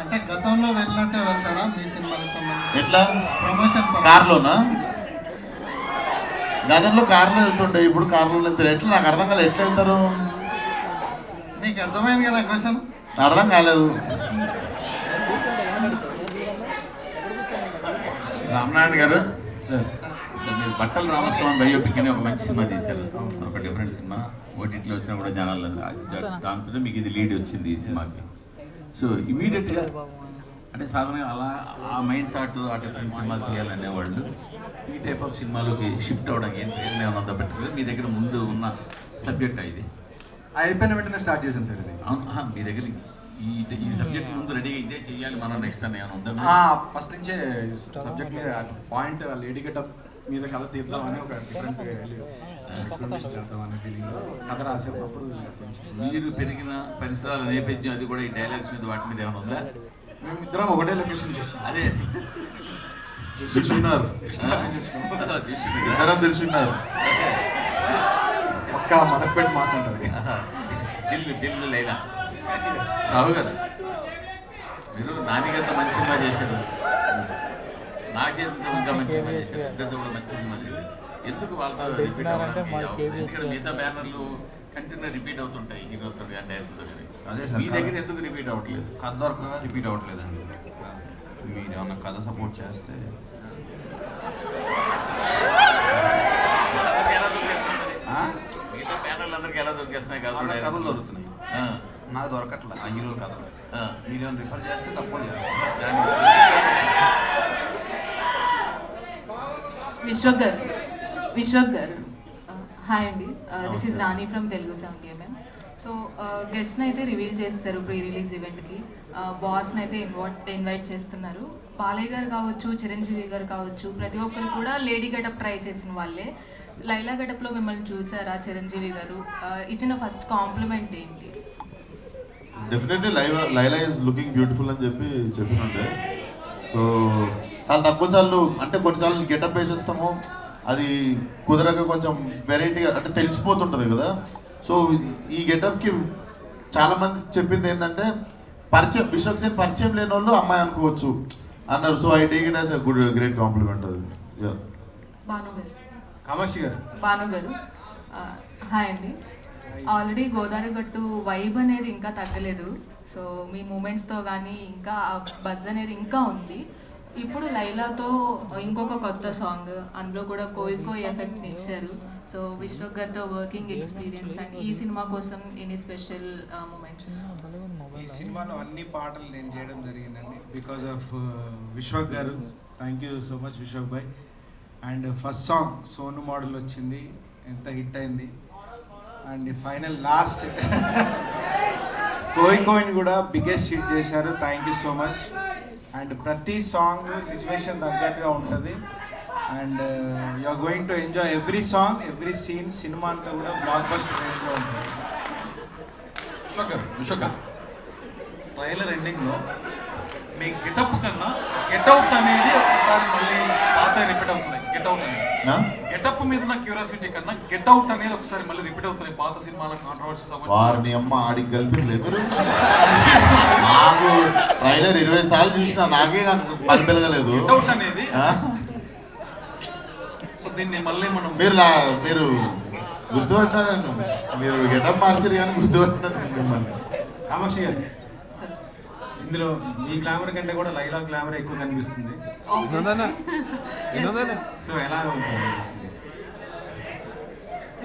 అంటే గతంలో వెళ్ళినట్టే వెళ్తారా మీ సినిమాలకు సంబంధించి? ఎట్లా? ప్రమోషన్ కార్లోనా? గతంలో కార్లో వెళ్తుండే, ఇప్పుడు కార్లో వెళ్తారు. ఎట్లా నాకు అర్థం కాలేదు. ఎట్లా వెళ్తారు? మీకు అర్థమైంది కదా క్వశ్చన్? అర్థం కాలేదు. రామనారాయణ గారు, సార్ సో మీరు బట్టల రామస్వామి బయోపిక్ అని ఒక మంచి సినిమా తీశారు, ఒక డిఫరెంట్ సినిమా, ఓటీటీలో వచ్చినా కూడా జనాలు దాంతో మీకు ఇది లీడ్ వచ్చింది ఈ సినిమాకి. సో ఇమీడియట్గా అంటే సాధారణంగా అలా ఆ మైండ్ థాట్ ఆ డిఫరెంట్ సినిమాలు తీయాలనేవాళ్ళు ఈ టైప్ ఆఫ్ సినిమాలోకి షిఫ్ట్ అవ్వడానికి ఏమైనా ఉందా పర్టికులర్ మీ దగ్గర ముందు ఉన్న సబ్జెక్ట్ ఇది అయిపోయిన వెంటనే స్టార్ట్ చేశాను సార్ ఇది. అవును, మీ దగ్గర ఈ సబ్జెక్ట్ ముందు రెడీగా ఇదే చెయ్యాలి మనం నెక్స్ట్ అని ఏమైనా ఉందా? ఫస్ట్ నుంచే సబ్జెక్ట్ మీద పాయింట్ లేడీ గెటప్ మీద కథ తీద్దామని ఒక డిఫరెంట్ ఎక్స్ప్లెనేషన్ చేద్దాం అనే ఫీలింగ్ కథ రాసేటప్పుడు మీరు పెరిగిన పరిసరాల నేపథ్యం అది కూడా ఈ డైలాగ్స్ మీద వాటి మీద ఏమైనా ఉందా? మేము ఇద్దరం ఒకటే లొకేషన్ నుంచి వచ్చాం. అదే తెలుసున్నారు, ఇద్దరం తెలుసున్నారు. ఒక్క మదక్పేట మాస్ ఉంటుంది. దిల్లు లైలా. సాహు గారు మీరు నానిగారితో మంచి సినిమా చేశారు, నా చేతితో ఇంకా మంచి సినిమా చేశారు, ఇద్దరితో కూడా మంచి సినిమా చేశారు. ఎందుకు వాళ్ళతో రిపీట్ అవ్వడానికి? ఎందుకంటే మిగతా బ్యానర్లు కంటిన్యూ రిపీట్ అవుతుంటాయి హీరోతో కానీ డైరెక్టర్తో కానీ. అదే మీ దగ్గర ఎందుకు రిపీట్ అవ్వట్లేదు? కథ దొరకగా రిపీట్ అవ్వట్లేదండి. మీరు ఏమన్నా కథ సపోర్ట్ చేస్తే మిగతా బ్యానర్లు అందరికి ఎలా దొరికేస్తున్నాయి కదా? కథలు దొరుకుతున్నాయి, నాకు దొరకట్లే ఆ హీరోల కథలు. మీరు ఏమైనా రిఫర్ చేస్తే తప్పని చేస్తాను. విశ్వక్ గారు హాయ్ అండి, this is Rani from Telugu 70mm. So గెస్ట్ని అయితే రివీల్ చేస్తారు ప్రీ రిలీజ్ ఈవెంట్కి, బాస్ని అయితే ఇన్వైట్ చేస్తున్నారు. బాలయ్య గారు కావచ్చు, చిరంజీవి గారు కావచ్చు, ప్రతి ఒక్కరు కూడా లేడీ గెటప్ ట్రై చేసిన వాళ్ళే. లైలా గెటప్లో మిమ్మల్ని చూసారా చిరంజీవి గారు? ఇచ్చిన ఫస్ట్ కాంప్లిమెంట్ ఏంటి? Definitely Laila is looking beautiful అని చెప్పినంటే, సో చాలా తక్కువ సార్లు అంటే కొన్నిసార్లు గెటప్ వేసేస్తాము, అది కుదరక కొంచెం వెరైటీగా అంటే తెలిసిపోతుంటుంది కదా. సో ఈ గెటప్కి చాలామంది చెప్పింది ఏంటంటే పరిచయం, విశ్వక్ సేన్ పరిచయం లేని వాళ్ళు అమ్మాయి అనుకోవచ్చు అన్నారు. So I take it as a good great compliment అది. భాను గారు హాయ్ అండి, ఆల్రెడీ గోదావరి గట్టు వైబ్ అనేది ఇంకా తగ్గలేదు. సో మీ మూమెంట్స్తో కానీ ఇంకా బజ్ అనేది ఇంకా ఉంది. ఇప్పుడు లైలాతో ఇంకొక కొత్త సాంగ్, అందులో కూడా కోయి ఎఫెక్ట్ని ఇచ్చారు. సో విశ్వక్ గారితో వర్కింగ్ ఎక్స్పీరియన్స్ అండ్ ఈ సినిమా కోసం ఎనీ స్పెషల్ మూమెంట్స్? ఈ సినిమాలో అన్ని పాటలు నేను చేయడం జరిగిందండి because of Vishwak garu. Thank you so much Vishwak bhai. And first song Sonu model వచ్చింది, ఎంత హిట్ అయింది. అండ్ ఫైనల్ లాస్ట్ కోయిన్ కూడా బిగ్గెస్ట్ హిట్ చేశారు. Thank you so much. And ప్రతి సాంగ్ సిచ్యువేషన్ తగ్గట్టుగా ఉంటుంది. And you are going to enjoy every song, every scene. Cinema అంతా కూడా బ్లాక్ బస్టర్ రేంజ్లో ఉంటుంది. విశ్వక్ గారు ట్రైలర్ ఎండింగ్లో మీ గెటప్ కన్నా గెటౌట్ అనేది ఒకసారి మళ్ళీ పాత రిపీట్ అవుతున్నాయి. గెటౌట్ అనేది గెటప్ మీద ఉన్న క్యూరియాసిటీ కన్నా గెటౌట్ అనేది ఒకసారి మళ్ళీ రిపీట్ అవుతున్నాయి పాత సినిమాల కాంట్రవర్సీస్. వారిని అమ్మ ఆడికి కలిపి ఎవరు నాకు ట్రైలర్ 20 సార్లు చూసినా నాకే పని పెరగలేదు. గెటౌట్ అనేది సో దీన్ని మళ్ళీ మనం మీరు గుర్తుపట్టినాను, మీరు గెటప్ మార్చారు కానీ గుర్తుపట్టినాను మిమ్మల్ని. కామాక్షి గారు ఇందులో మీ గ్లామర్ కంటే కూడా లైలా గ్లామర్ ఎక్కువ కనిపిస్తుంది. సో ఎలా ఉంటుంది?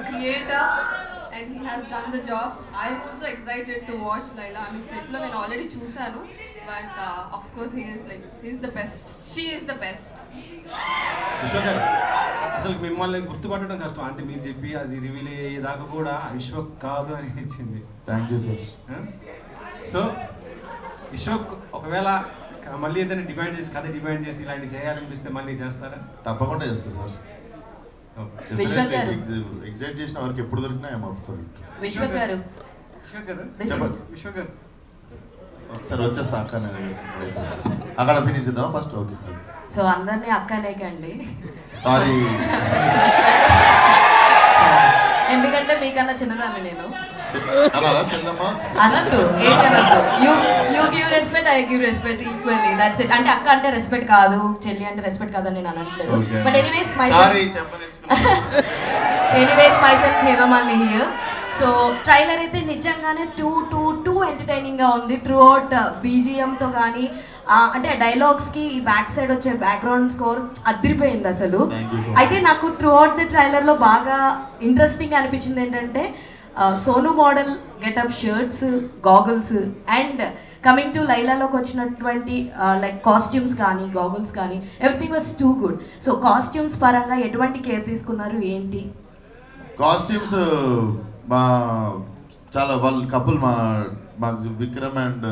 Creator and he has done the job. I am also excited to watch Laila. I mean set lo nenu already chusanu, but of course he is the best. She is the best. Vishwak గారు అసలు మిమ్మల్ని గుర్తుపట్టడం కష్టం, అంటే మీరు చెప్పి అది reveal అయ్యేదాకా కూడా విశ్వక్ కాదు అని ఇచ్చింది. Thank you sir. So Vishwak ఒకవేళ మళ్ళీ ఏదైనా కథ డిమాండ్ చేసి ఇలాంటి చేయాలనిపిస్తే మళ్ళీ చేస్తారా? తప్పకుండా చేస్తా సార్. ఎగ్జైట్ చేసిన వారికి ఎప్పుడు దొరికినా విశ్వక్ గారు ఒకసారి వచ్చేస్తా అక్క, అక్కడ ఫినిష్ చేద్దాం ఫస్ట్. ఓకే సో అందరినీ అక్కలేకండి, సారీ. ఎందుకంటే మీకన్నా చిన్నదాన్ని నేను. అనద్దు, you give respect, I give respect equally. That's it. అంటే అక్క అంటే రెస్పెక్ట్ కాదు, చెల్లి అంటే రెస్పెక్ట్ కాదని నేను అనట్లేదు. But anyways myself Hemamalini here. So trailer అయితే నిజంగానే టూ ఎంటర్టైనింగ్గా ఉంది. త్రూ అవుట్ బీజిఎంతో కానీ అంటే డైలాగ్స్కి ఈ బ్యాక్ సైడ్ వచ్చే బ్యాక్గ్రౌండ్ స్కోర్ అదిరిపోయింది అసలు. అయితే నాకు త్రూ అవుట్ ది ట్రైలర్లో బాగా ఇంట్రెస్టింగ్ అనిపించింది ఏంటంటే Sonu model getup, shirts, goggles and coming to లైలాలోకి వచ్చినటువంటి లైక్ కాస్ట్యూమ్స్ కానీ గాగుల్స్ కానీ everything was too good. So costumes పరంగా ఎటువంటి కేర్ తీసుకున్నారు ఏంటి? కాస్ట్యూమ్స్ మా చాలా వాళ్ళ కపుల్ మాకు విక్రమ్ అండ్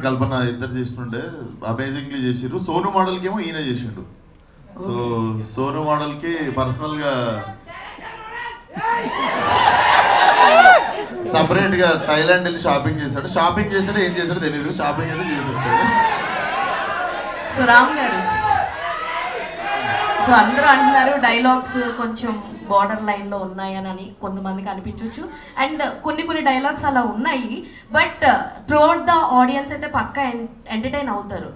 కల్పన ఇద్దరు చేస్తుండే అమేజింగ్లీ చేసిర్రు. సోను మోడల్కి ఏమో ఈయన చేసిండు. సో సోను మోడల్కి పర్సనల్గా సపరేట్గా థైలాండ్ వెళ్ళి షాపింగ్ చేశాడు. ఏం చేశాడో తెలియదు, షాపింగ్ అయితే చేసి వచ్చాడు. సో రామ్ గారు, సో అందరూ అంటున్నారు డైలాగ్స్ కొంచెం బార్డర్ లైన్లో ఉన్నాయని కొంతమందికి అనిపించవచ్చు. అండ్ కొన్ని డైలాగ్స్ అలా ఉన్నాయి, బట్ త్రూఅవుట్ ద ఆడియన్స్ అయితే పక్కా ఎంటర్టైన్ అవుతారు.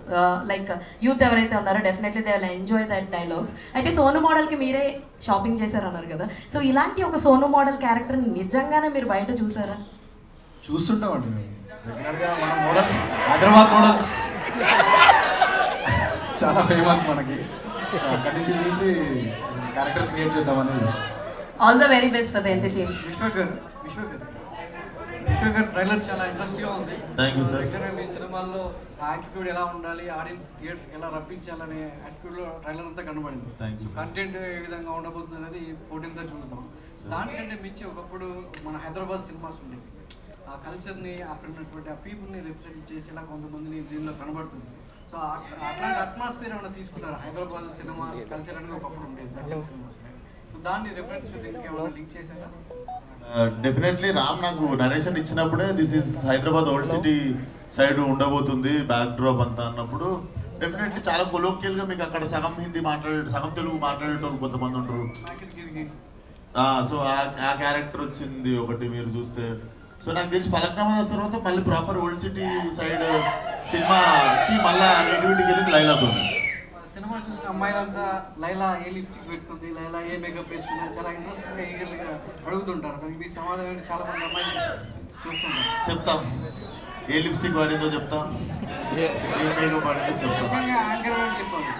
లైక్ యూత్ ఎవరైతే ఉన్నారో definitely they will enjoy that dialogues. అయితే సోను మోడల్కి మీరే షాపింగ్ చేశారన్నారు కదా, సో ఇలాంటి ఒక సోను మోడల్ క్యారెక్టర్ నిజంగానే మీరు బయట చూసారా? చూస్తుంటామండి మేము రెగ్యులర్గా. మన మోడల్స్ హైదరాబాద్ మోడల్స్ చాలా ఫేమస్ మనకి. సో అక్కడి నుంచి చూసి క్యారెక్టర్ క్రియేట్ చేద్దామని. All the very best for the entertainment. విశ్వ గారు ట్రైలర్ చాలా ఇంట్రెస్ట్గా ఉంది. Thank you sir. మీ సినిమాల్లో యాటిట్యూడ్ ఎలా ఉండాలి, ఆడియన్స్ థియేటర్కి ఎలా రప్పించాలనే యాటిట్యూడ్లో ట్రైలర్ అంతా కనబడింది. కంటెంట్ ఏ విధంగా ఉండబోతుంది అనేది 14th చూద్దాం. దానికంటే మించి ఒకప్పుడు మన హైదరాబాద్ సినిమాస్ ఉండేవి. ఆ కల్చర్ని, అక్కడ ఉన్నటువంటి ఆ పీపుల్ని రిప్రజెంట్ చేసేలా కొంతమందిని దీనిలో కనబడుతుంది. సో అట్లాంటి అట్మాస్ఫియర్ ఏమైనా తీసుకున్నారు? హైదరాబాద్ సినిమా కల్చర్ అనేది ఒకప్పుడు ఉండేది దక్షిణ సినిమాస్. దాన్ని రిఫరెన్స్ దీనికి ఏమైనా లింక్ చేశారా? డెఫినెట్లీ రామ్ నాకు నరేషన్ ఇచ్చినప్పుడే this is Hyderabad old city side ఉండబోతుంది బ్యాక్ డ్రాప్ అంతా అన్నప్పుడు డెఫినెట్లీ చాలా కొలోకియల్గా మీకు అక్కడ సగం హిందీ సగం తెలుగు మాట్లాడేటోళ్ళు కొంతమంది ఉంటారు. సో ఆ క్యారెక్టర్ వచ్చింది ఒకటి మీరు చూస్తే. సో నాకు తెలిసి ఫలక్నామా తర్వాత మళ్ళీ ప్రాపర్ ఓల్డ్ సిటీ సైడ్ సినిమాకి మళ్ళీ నేటివిటీకి వెళ్ళింది లైలాతో. సినిమా చూసిన అమ్మాయిలంతా లైలా ఏ లిప్స్టిక్ పెట్టుకుంది, లైలా ఏ మేకప్ వేసుకుంది చాలా ఇంట్రెస్టింగ్గా ఈగర్గా అడుగుతుంటారు. దానికి మీ సమాధానం చాలా మంది అమ్మాయిలు చూస్తుంటారు. చెప్తాం ఏ లిప్స్టిక్ వాడిందో చెప్తాం, ఏ మేకప్ వాడిందో చెప్తాం. ముఖ్యంగా యాంకర్ అని చెప్పాలి,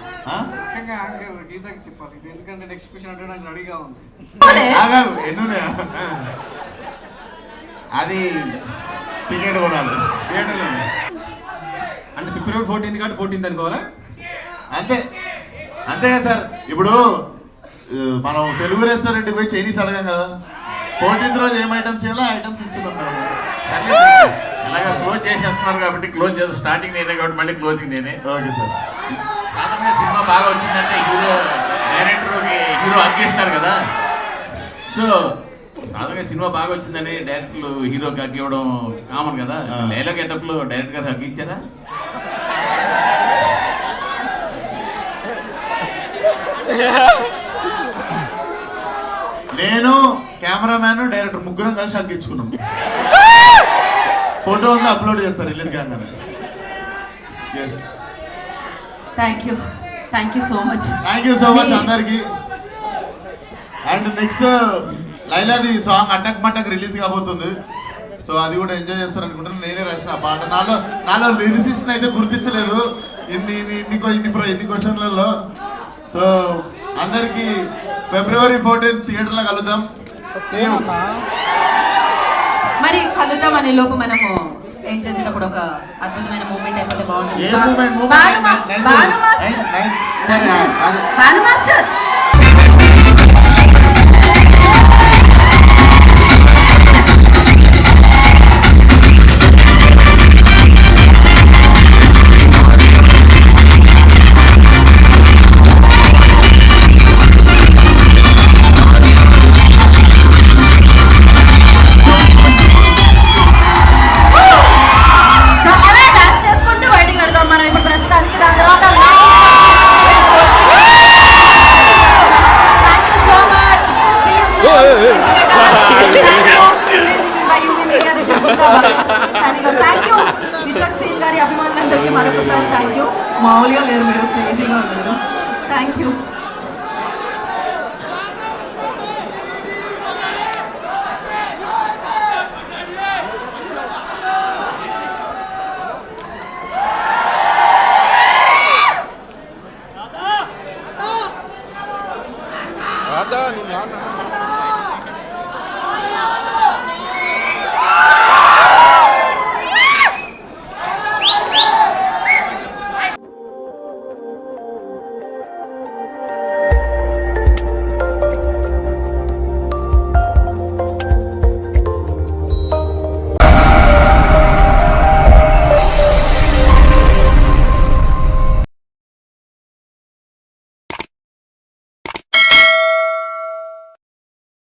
ముఖ్యంగా యాంకర్ గీతకి చెప్పాలి. ఎందుకంటే నెక్స్ట్ క్వశ్చన్ అంటే నాకు రెడీగా ఉంది. ఎన్నునే అది టికెట్ కొనాలి థియేటర్లో. అంటే February 14th కాబట్టి 14th అనుకోవాలా? అంతే కదా సార్. ఇప్పుడు మనం తెలుగు రెస్టారెంట్కి పోయి చైనీస్ అడగాం కదా, 14th రోజు ఏం ఐటమ్స్ చేయాలో ఐటమ్స్ ఇస్తున్నాం మేము. ఇలాగా క్లోజ్ చేసేస్తున్నారు కాబట్టి క్లోజ్ చేసి స్టార్టింగ్ నేనే కాబట్టి మళ్ళీ క్లోజింగ్ నేనే. Okay sir. సాధారణంగా సినిమా బాగా వచ్చిందంటే హీరో అగ్గేస్తారు కదా. సో సాధారణంగా సినిమా బాగా వచ్చిందని డైరెక్టర్లు హీరోకి అగ్గివ్వడం కామన్ కదా. లైలా గెటప్లో డైరెక్ట్ గారు అగ్గించారా? నేను కెమెరామ్యాన్ డైరెక్టర్ ముగ్గురం కలిసి అగ్గించుకున్నాం. ఫోటో ఉంది, అప్లోడ్ చేస్తారు రిలీజ్ కాగానే. Yes, thank you so much అందరికి. అండ్ నెక్స్ట్ లైలాది సాంగ్ అటక్ మటక్ రిలీజ్ కాబోతుంది. సో అది కూడా ఎంజాయ్ చేస్తారు అనుకుంటున్నాను. నేనే రాసిన ఆ పాట. నాలో లిరిసిస్ట్ అయితే గుర్తించలేదు ఇన్ని క్వశ్చన్లలో. సో అందరికి February 14th థియేటర్లో కలుద్దాం. మరి కలుద్దాం అనే లోపు మనము ఎండ్ చేసేటప్పుడు ఒక అద్భుతమైన మూమెంట్ అయిపోతే బాగుంటుంది. భాను మాస్టర్ రాదా నువ్వు రానా